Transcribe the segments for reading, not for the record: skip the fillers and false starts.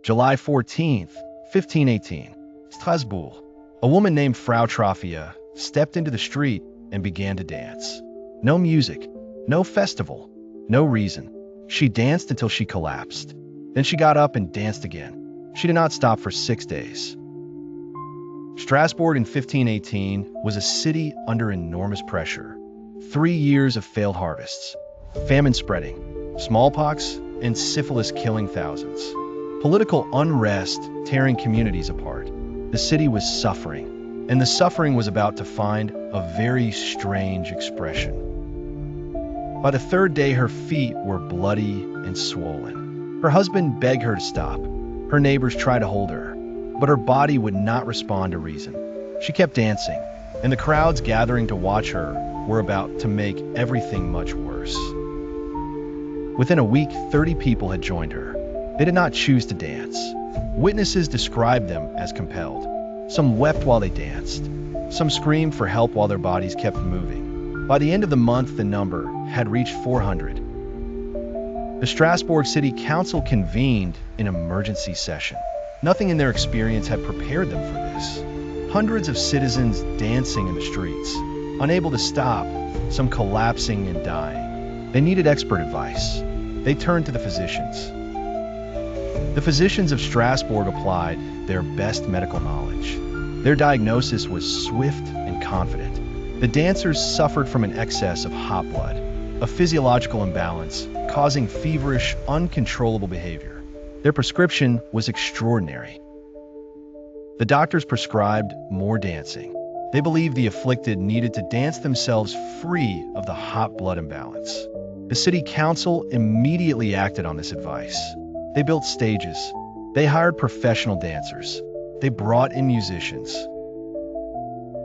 July 14th, 1518, Strasbourg. A woman named Frau Troffea stepped into the street and began to dance. No music, no festival, no reason. She danced until she collapsed. Then she got up and danced again. She did not stop for 6 days. Strasbourg in 1518 was a city under enormous pressure. 3 years of failed harvests, famine spreading, smallpox and syphilis killing thousands, political unrest tearing communities apart. The city was suffering, and the suffering was about to find a very strange expression. By the 3rd day, her feet were bloody and swollen. Her husband begged her to stop. Her neighbors tried to hold her, but her body would not respond to reason. She kept dancing, and the crowds gathering to watch her were about to make everything much worse. Within a week, 30 people had joined her. They did not choose to dance. Witnesses described them as compelled. Some wept while they danced. Some screamed for help while their bodies kept moving. By the end of the month, the number had reached 400. The Strasbourg City Council convened an emergency session. Nothing in their experience had prepared them for this. Hundreds of citizens dancing in the streets, unable to stop, some collapsing and dying. They needed expert advice. They turned to the physicians. The physicians of Strasbourg applied their best medical knowledge. Their diagnosis was swift and confident. The dancers suffered from an excess of hot blood, a physiological imbalance causing feverish, uncontrollable behavior. Their prescription was extraordinary. The doctors prescribed more dancing. They believed the afflicted needed to dance themselves free of the hot blood imbalance. The city council immediately acted on this advice. They built stages. They hired professional dancers. They brought in musicians.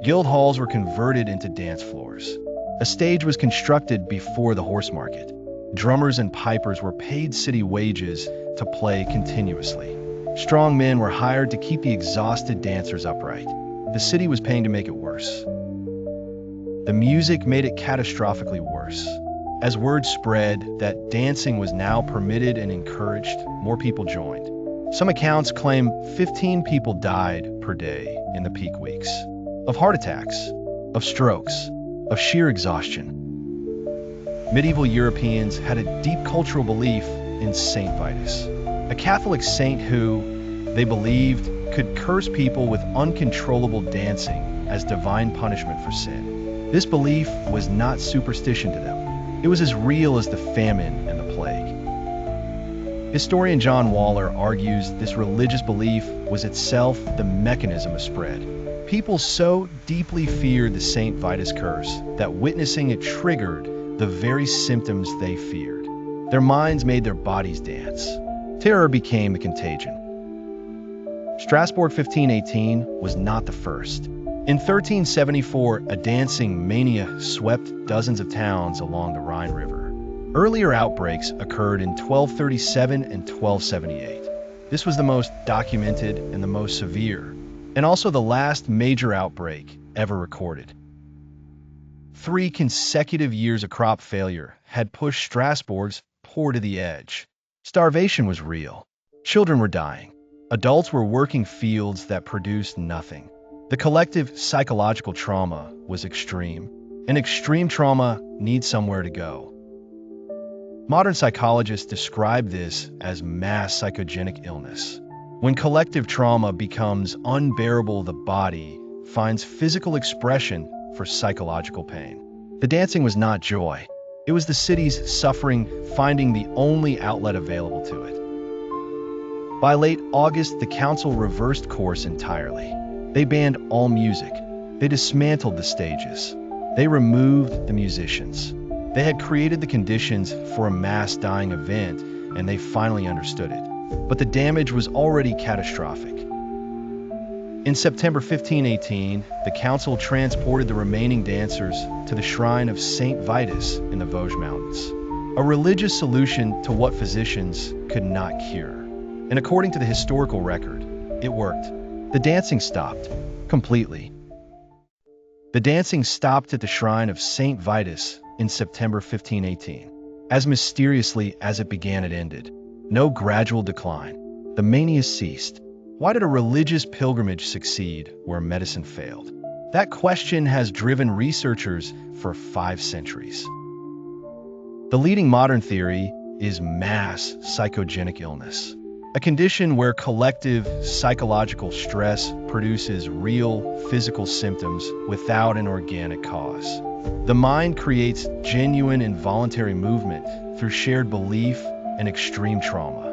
Guild halls were converted into dance floors. A stage was constructed before the horse market. Drummers and pipers were paid city wages to play continuously. Strong men were hired to keep the exhausted dancers upright. The city was paying to make it worse. The music made it catastrophically worse. As word spread that dancing was now permitted and encouraged, more people joined. Some accounts claim 15 people died per day in the peak weeks. Of heart attacks, of strokes, of sheer exhaustion. Medieval Europeans had a deep cultural belief in Saint Vitus, a Catholic saint who, they believed, could curse people with uncontrollable dancing as divine punishment for sin. This belief was not superstition to them. It was as real as the famine and the plague. Historian John Waller argues this religious belief was itself the mechanism of spread. People so deeply feared the Saint Vitus curse that witnessing it triggered the very symptoms they feared. Their minds made their bodies dance. Terror became the contagion. Strasbourg 1518 was not the first. In 1374, a dancing mania swept dozens of towns along the Rhine River. Earlier outbreaks occurred in 1237 and 1278. This was the most documented and the most severe, and also the last major outbreak ever recorded. 3 consecutive years of crop failure had pushed Strasbourg's poor to the edge. Starvation was real. Children were dying. Adults were working fields that produced nothing. The collective psychological trauma was extreme, and extreme trauma needs somewhere to go. Modern psychologists describe this as mass psychogenic illness. When collective trauma becomes unbearable, the body finds physical expression for psychological pain. The dancing was not joy. It was the city's suffering finding the only outlet available to it. By late August, the council reversed course entirely. They banned all music. They dismantled the stages. They removed the musicians. They had created the conditions for a mass dying event, and they finally understood it. But the damage was already catastrophic. In September 1518, the council transported the remaining dancers to the shrine of Saint Vitus in the Vosges Mountains, a religious solution to what physicians could not cure. And according to the historical record, it worked. The dancing stopped completely. The dancing stopped at the shrine of Saint Vitus in September 1518. As mysteriously as it began, it ended. No gradual decline. The mania ceased. Why did a religious pilgrimage succeed where medicine failed? That question has driven researchers for 5 centuries. The leading modern theory is mass psychogenic illness, a condition where collective psychological stress produces real physical symptoms without an organic cause. The mind creates genuine involuntary movement through shared belief and extreme trauma.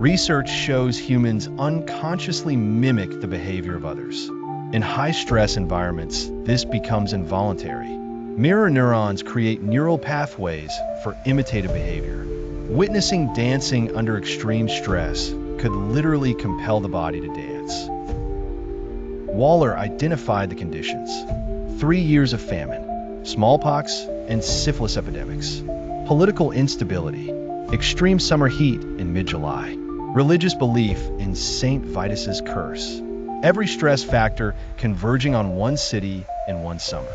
Research shows humans unconsciously mimic the behavior of others. In high-stress environments, this becomes involuntary. Mirror neurons create neural pathways for imitative behavior. Witnessing dancing under extreme stress could literally compel the body to dance. Waller identified the conditions: 3 years of famine, smallpox and syphilis epidemics, political instability, extreme summer heat in mid-July, religious belief in Saint Vitus's curse. Every stress factor converging on one city in one summer.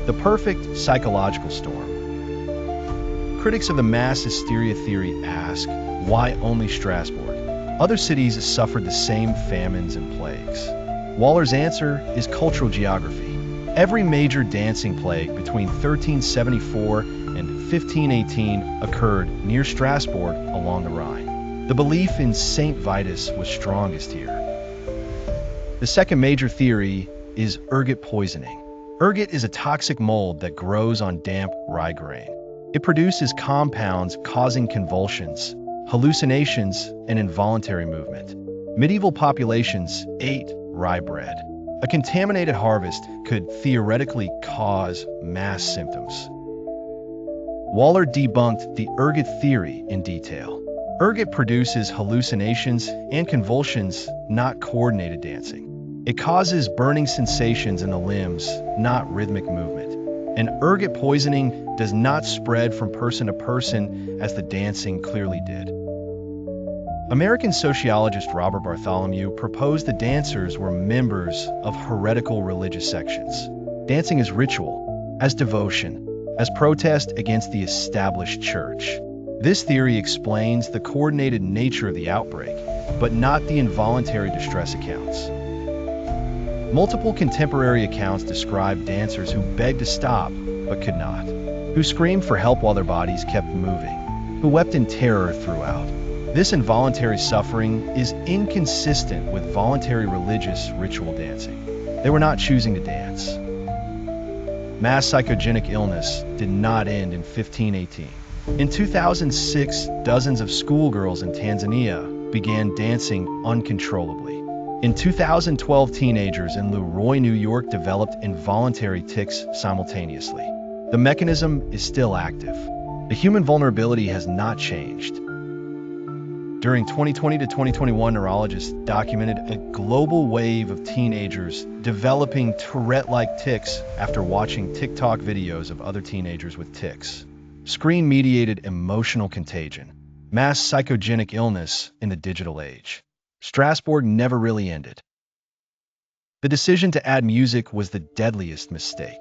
The perfect psychological storm. Critics of the mass hysteria theory ask, why only Strasbourg? Other cities suffered the same famines and plagues. Waller's answer is cultural geography. Every major dancing plague between 1374 and 1518 occurred near Strasbourg along the Rhine. The belief in Saint Vitus was strongest here. The second major theory is ergot poisoning. Ergot is a toxic mold that grows on damp rye grain. It produces compounds causing convulsions, hallucinations, and involuntary movement. Medieval populations ate rye bread. A contaminated harvest could theoretically cause mass symptoms. Waller debunked the ergot theory in detail. Ergot produces hallucinations and convulsions, not coordinated dancing. It causes burning sensations in the limbs, not rhythmic movement. And ergot poisoning does not spread from person to person as the dancing clearly did. American sociologist Robert Bartholomew proposed the dancers were members of heretical religious sections. Dancing as ritual, as devotion, as protest against the established church. This theory explains the coordinated nature of the outbreak, but not the involuntary distress accounts. Multiple contemporary accounts describe dancers who begged to stop but could not, who screamed for help while their bodies kept moving, who wept in terror throughout. This involuntary suffering is inconsistent with voluntary religious ritual dancing. They were not choosing to dance. Mass psychogenic illness did not end in 1518. In 2006, dozens of schoolgirls in Tanzania began dancing uncontrollably. In 2012, teenagers in Leroy, New York developed involuntary tics simultaneously. The mechanism is still active. The human vulnerability has not changed. During 2020 to 2021, neurologists documented a global wave of teenagers developing Tourette-like tics after watching TikTok videos of other teenagers with tics. Screen-mediated emotional contagion. Mass psychogenic illness in the digital age. Strasbourg never really ended. The decision to add music was the deadliest mistake.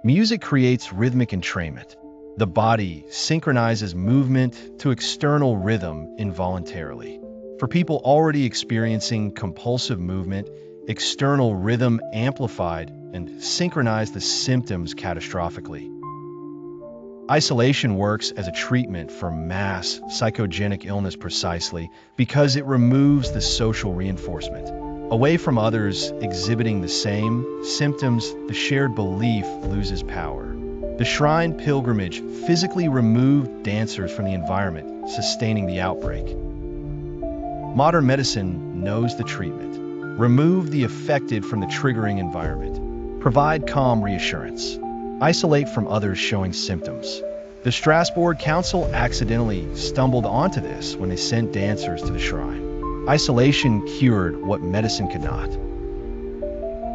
Music creates rhythmic entrainment. The body synchronizes movement to external rhythm involuntarily. For people already experiencing compulsive movement, external rhythm amplified and synchronized the symptoms catastrophically. Isolation works as a treatment for mass psychogenic illness precisely because it removes the social reinforcement. Away from others exhibiting the same symptoms, the shared belief loses power. The shrine pilgrimage physically removed dancers from the environment, sustaining the outbreak. Modern medicine knows the treatment. Remove the affected from the triggering environment. Provide calm reassurance. Isolate from others showing symptoms. The Strasbourg Council accidentally stumbled onto this when they sent dancers to the shrine. Isolation cured what medicine could not.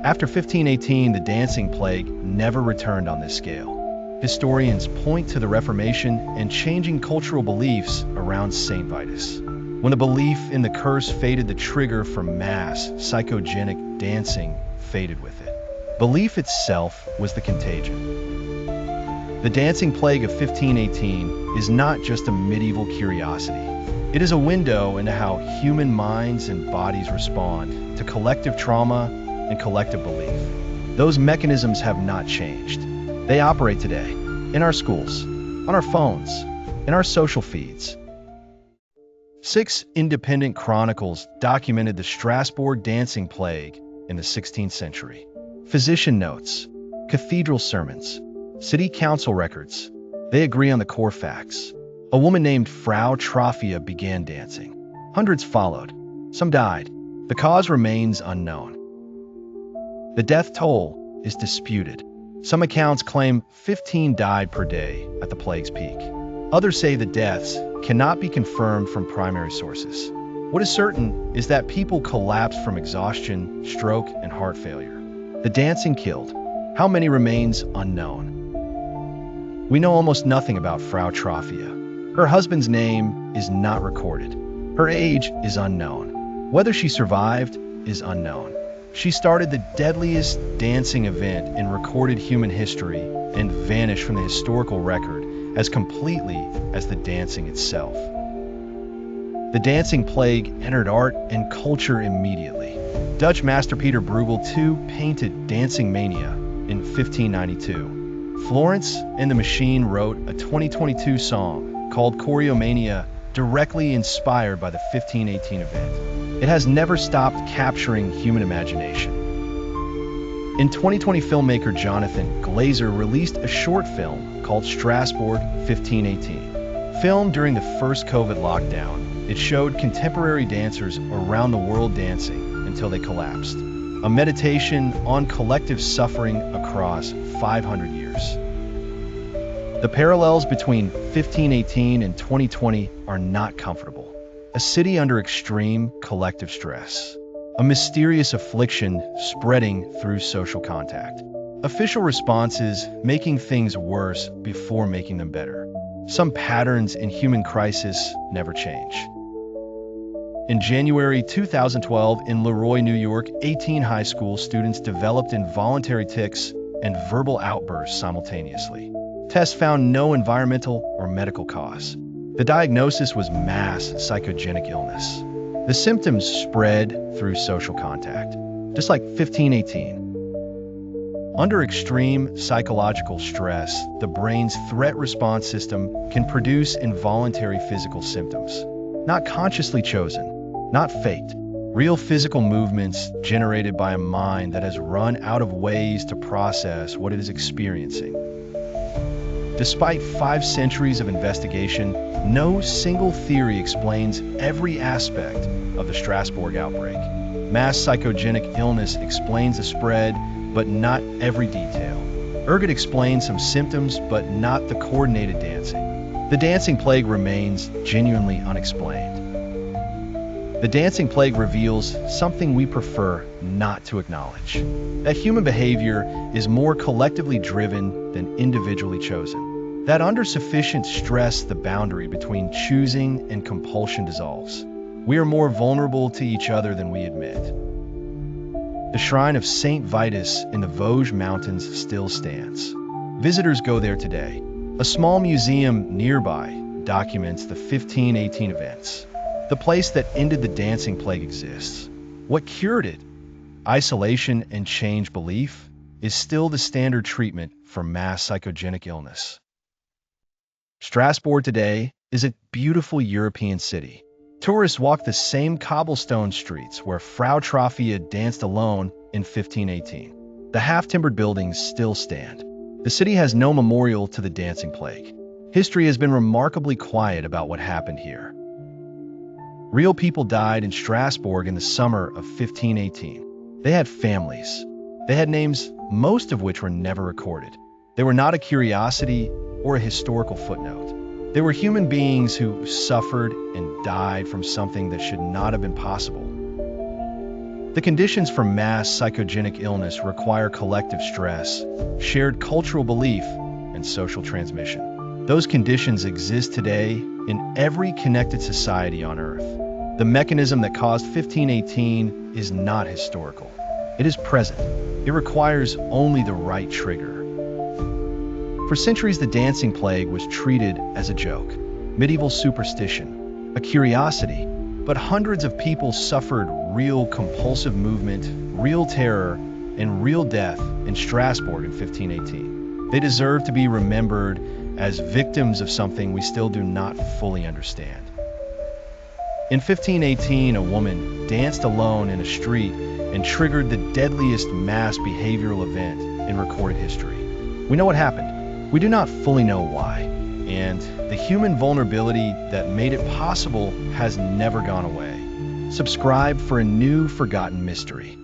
After 1518, the dancing plague never returned on this scale. Historians point to the Reformation and changing cultural beliefs around Saint Vitus. When the belief in the curse faded, the trigger for mass psychogenic dancing faded with it. Belief itself was the contagion. The dancing plague of 1518 is not just a medieval curiosity. It is a window into how human minds and bodies respond to collective trauma and collective belief. Those mechanisms have not changed. They operate today, in our schools, on our phones, in our social feeds. 6 independent chronicles documented the Strasbourg dancing plague in the 16th century. Physician notes, cathedral sermons, city council records, they agree on the core facts. A woman named Frau Troffea began dancing. Hundreds followed. Some died. The cause remains unknown. The death toll is disputed. Some accounts claim 15 died per day at the plague's peak. Others say the deaths cannot be confirmed from primary sources. What is certain is that people collapsed from exhaustion, stroke, and heart failure. The dancing killed. How many remains unknown. We know almost nothing about Frau Troffea. Her husband's name is not recorded. Her age is unknown. Whether she survived is unknown. She started the deadliest dancing event in recorded human history and vanished from the historical record as completely as the dancing itself. The dancing plague entered art and culture immediately. Dutch master Peter Bruegel II painted Dancing Mania in 1592. Florence and the Machine wrote a 2022 song called Choreomania, directly inspired by the 1518 event. It has never stopped capturing human imagination. In 2020, filmmaker Jonathan Glazer released a short film called Strasbourg 1518. Filmed during the first COVID lockdown, it showed contemporary dancers around the world dancing until they collapsed. A meditation on collective suffering across 500 years. The parallels between 1518 and 2020 are not comfortable. A city under extreme collective stress. A mysterious affliction spreading through social contact. Official responses making things worse before making them better. Some patterns in human crisis never change. In January 2012, in Leroy, New York, 18 high school students developed involuntary tics and verbal outbursts simultaneously. Tests found no environmental or medical cause. The diagnosis was mass psychogenic illness. The symptoms spread through social contact, just like 1518. Under extreme psychological stress, the brain's threat response system can produce involuntary physical symptoms. Not consciously chosen, not faked. Real physical movements generated by a mind that has run out of ways to process what it is experiencing. Despite 5 centuries of investigation, no single theory explains every aspect of the Strasbourg outbreak. Mass psychogenic illness explains the spread, but not every detail. Ergot explains some symptoms, but not the coordinated dancing. The dancing plague remains genuinely unexplained. The dancing plague reveals something we prefer not to acknowledge. That human behavior is more collectively driven than individually chosen. That under sufficient stress, the boundary between choosing and compulsion dissolves. We are more vulnerable to each other than we admit. The shrine of Saint Vitus in the Vosges Mountains still stands. Visitors go there today. A small museum nearby documents the 1518 events. The place that ended the dancing plague exists. What cured it, isolation and change belief, is still the standard treatment for mass psychogenic illness. Strasbourg today is a beautiful European city. Tourists walk the same cobblestone streets where Frau Troffea danced alone in 1518. The half-timbered buildings still stand. The city has no memorial to the dancing plague. History has been remarkably quiet about what happened here. Real people died in Strasbourg in the summer of 1518. They had families. They had names, most of which were never recorded. They were not a curiosity or a historical footnote. They were human beings who suffered and died from something that should not have been possible. The conditions for mass psychogenic illness require collective stress, shared cultural belief, and social transmission. Those conditions exist today in every connected society on Earth. The mechanism that caused 1518 is not historical. It is present. It requires only the right trigger. For centuries, the dancing plague was treated as a joke, medieval superstition, a curiosity. But hundreds of people suffered real compulsive movement, real terror, and real death in Strasbourg in 1518. They deserve to be remembered as victims of something we still do not fully understand. In 1518, a woman danced alone in a street and triggered the deadliest mass behavioral event in recorded history. We know what happened. We do not fully know why. And the human vulnerability that made it possible has never gone away. Subscribe for a new forgotten mystery.